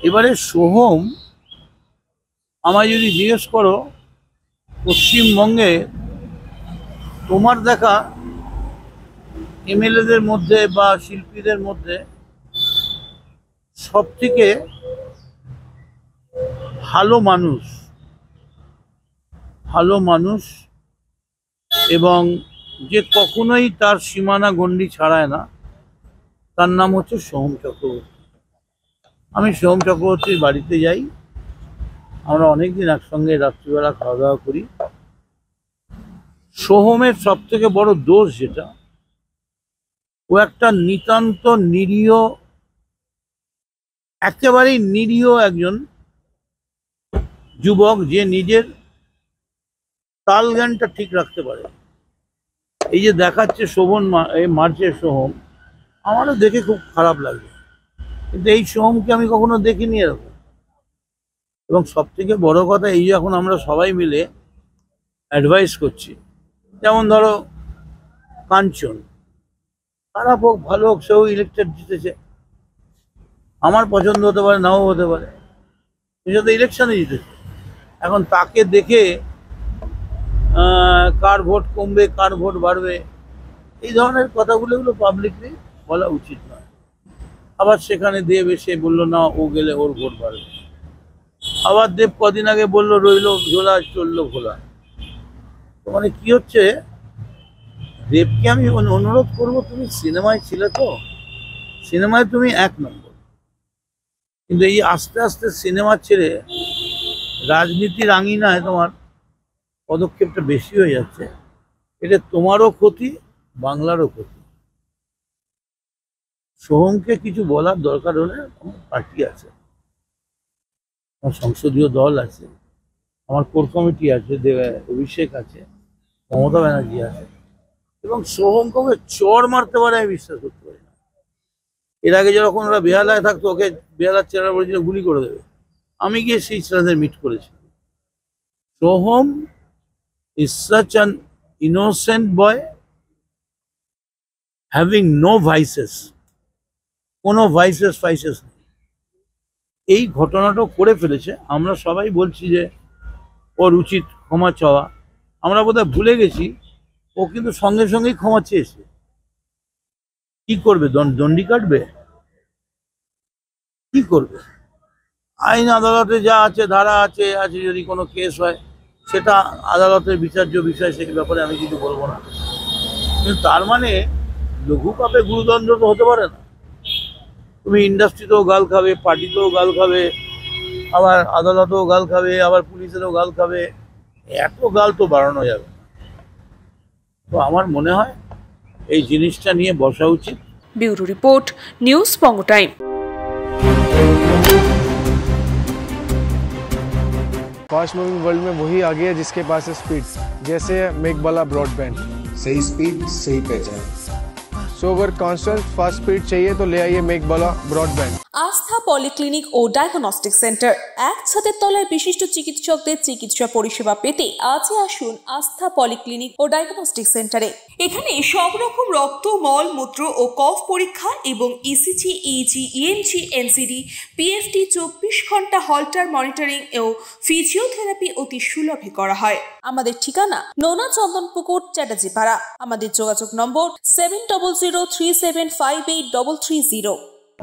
এবারে সোহম আমায় যদি জিজ্ঞেস করো পশ্চিমবঙ্গে তোমার দেখা এমএলএদের মধ্যে বা শিল্পীদের মধ্যে সবথেকে ভালো মানুষ এবং যে কখনোই তার সীমানা গণ্ডি ছাড়ায় না, তার নাম হচ্ছে সোহম চক্রবর্তী। আমি সোহম চক্রবর্তীর বাড়িতে যাই, আমরা অনেকদিন একসঙ্গে রাত্রিবেলা খাওয়া দাওয়া করি। সোহমের সব থেকে বড় দোষ যেটা, ও একটা নিতান্ত নিরীহ, একেবারেই নিরীহ একজন যুবক, যে নিজের তাল জ্ঞানটা ঠিক রাখতে পারে। এই যে দেখাচ্ছে মার্চের সোহম, আমারও দেখে খুব খারাপ লাগে, কিন্তু এই সোহমকে আমি কখনো দেখিনি এরকম। এবং সব থেকে বড় কথা, এই যখন আমরা সবাই মিলে অ্যাডভাইস করছি, যেমন ধরো কাঞ্চন, খারাপ হোক ভালো হোক, সেও ইলেকটেড জিতেছে, আমার পছন্দ হতে পারে নাও হতে পারে, সে তো ইলেকশনে জিতেছে। এখন তাকে দেখে কার ভোট কমবে কার ভোট বাড়বে, এই ধরনের কথাগুলো পাবলিকলি বলা উচিত নয়। আবার সেখানে দেব এসে বললো না ও গেলে ওর ভোট বাড়বে, আবার দেব কদিন আগে বললো রইলো ঝোলা চললো ভোলা। তো মানে কি হচ্ছে, দেবকে আমি অনুরোধ করবো, তুমি সিনেমায় ছিলে তো, সিনেমায় তুমি 1 নম্বর, কিন্তু এই আস্তে আস্তে সিনেমা ছেড়ে রাজনীতির আঙিনায় তোমার পদক্ষেপটা বেশি হয়ে যাচ্ছে। এটা তোমারও ক্ষতি, বাংলারও ক্ষতি। সোহমকে কিছু বলার দরকার হলে আমার পার্টি আছে, আমার সংসদীয় দল আছে, আমার কোর কমিটি আছে, অভিষেক আছে, মমতা ব্যানার্জি আছে, এবং সোহমকে চড় মারতে পারে আমি বিশ্বাস করতে পারি না। এর আগে যখন ওরা বেহালায় থাকতো, ওকে বেহালার ছেলেরা বলেছিল গুলি করে দেবে, আমি গিয়ে সেই ছেলেদের মিট করেছি। Soham is such an innocent boy having no vices, কোনো ভাইসেস নেই। এই ঘটনাটা করে ফেলেছে, আমরা সবাই বলছি যে ওর উচিত ক্ষমা চাওয়া। আমরা বোধহয় ভুলে গেছি, ও কিন্তু সঙ্গে সঙ্গেই ক্ষমা চেয়েছে। কি করবে, দণ্ডি কাটবে, কি করবে? আইন আদালতে যা আছে, ধারা আছে, যদি কোনো কেস হয় সেটা আদালতের বিচার্য বিষয়, সেই ব্যাপারে আমি কিছু বলবো না। কিন্তু তার মানে লঘু পাপে গুরুদণ্ড তো হতে পারে না। তুমি ইন্ডাস্ট্রিতেও গাল খাবে, পার্টিতেও গাল খাবে, আবার আদালতেও গাল খাবে, আবার পুলিশেরও গাল খাবে, এত গাল তো বাড়ানো যাবে। তো আমার মনে হয় এই জিনিসটা নিয়ে বসা উচিত। ব্যুরো রিপোর্ট, নিউজ বঙ্গ টাইম। फास्ट मूविंग वर्ल्ड में वही आगे है जिसके पास है स्पीड, जैसे मेघबाला ब्रॉडबैंड। सही स्पीड सही पहचान। सो अगर कांस्टेंट फास्ट स्पीड चाहिए तो ले आइए मेघबाला ब्रॉडबैंड। আস্থা পলিক্লিনিক ও ডায়াগনস্টিক সেন্টার, এক ছাদের তলায় বিশিষ্ট চিকিৎসকদের চিকিৎসা পরিষেবা পেতে আজই আসুন আস্থা পলিক্লিনিক ও ডায়াগনস্টিক সেন্টারে। এখানে সব রকম রক্ত, মল, মূত্র ও কফ পরীক্ষা এবং ECG, easy, ENG, NCD, PFT 24 ঘন্টা হল্টার মনিটরিং ও ফিজিওথেরাপি অতি সুলভে করা হয়। আমাদের ঠিকানা নোনা চন্দনপুকুর, চ্যাটার্জিপাড়া। আমাদের যোগাযোগ নম্বর 7003758330।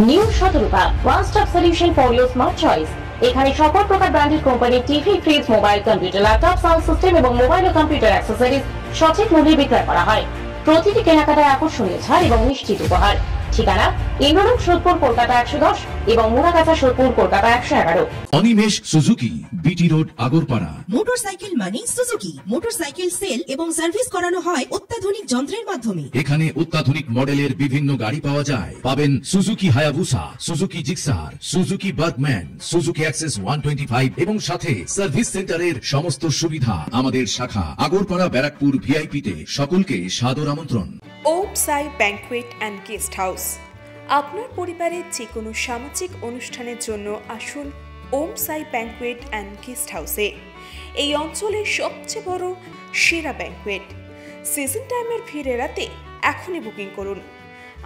নিউ সতর্কতা, one stop solution for your smart choice. এখানে সকল প্রকার ব্র্যান্ডেড কোম্পানির TV, fridge, mobile, computer, laptop, sound system এবং মোবাইল ও কম্পিউটার অ্যাক্সেসরিজ সঠিক মূল্যে বিক্রয় করা হয়। প্রতিটি কেনাকাটায় আকর্ষণীয় ছাড় এবং নিশ্চিত উপহার। ঠিকানা ইন্দ্রনগর, সোদপুর, কলকাতা 110 এবং Muragachha, Sodepur, Kolkata 111। Animesh Suzuki, BT road, Agarpara. Motorcycle মানে সুজুকি। মোটরসাইকেল সেল এবং সার্ভিস করানো হয় অত্যাধুনিক যন্ত্রের মাধ্যমে। এখানে অত্যাধুনিক মডেলের বিভিন্ন গাড়ি পাওয়া যায়। পাবেন Suzuki Hayabusa, Suzuki Gixxer, Suzuki Bergman, Suzuki access 125 এবং সাথে সার্ভিস সেন্টারের সমস্ত সুবিধা। আমাদের শাখা আগরপাড়া, ব্যারাকপুর ভিআইপি তে। সকলকে সাদর আমন্ত্রণ। ওম সাই ব্যাংকুয়েট অ্যান্ড গেস্ট হাউস। আপনার পরিবারের যে কোনো সামাজিক অনুষ্ঠানের জন্য আসুন ওম সাই ব্যাংকুয়েট অ্যান্ড গেস্ট হাউসে। এই অঞ্চলের সবচেয়ে বড় সেরা ব্যাংকুয়েট। সিজন টাইমের ভিড় এড়াতে এখনই বুকিং করুন।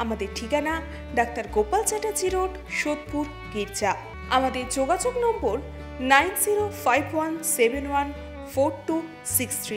আমাদের ঠিকানা ডাক্তার গোপাল চ্যাটার্জি রোড, সোদপুর, গির্জা। আমাদের যোগাযোগ নম্বর 9051714263।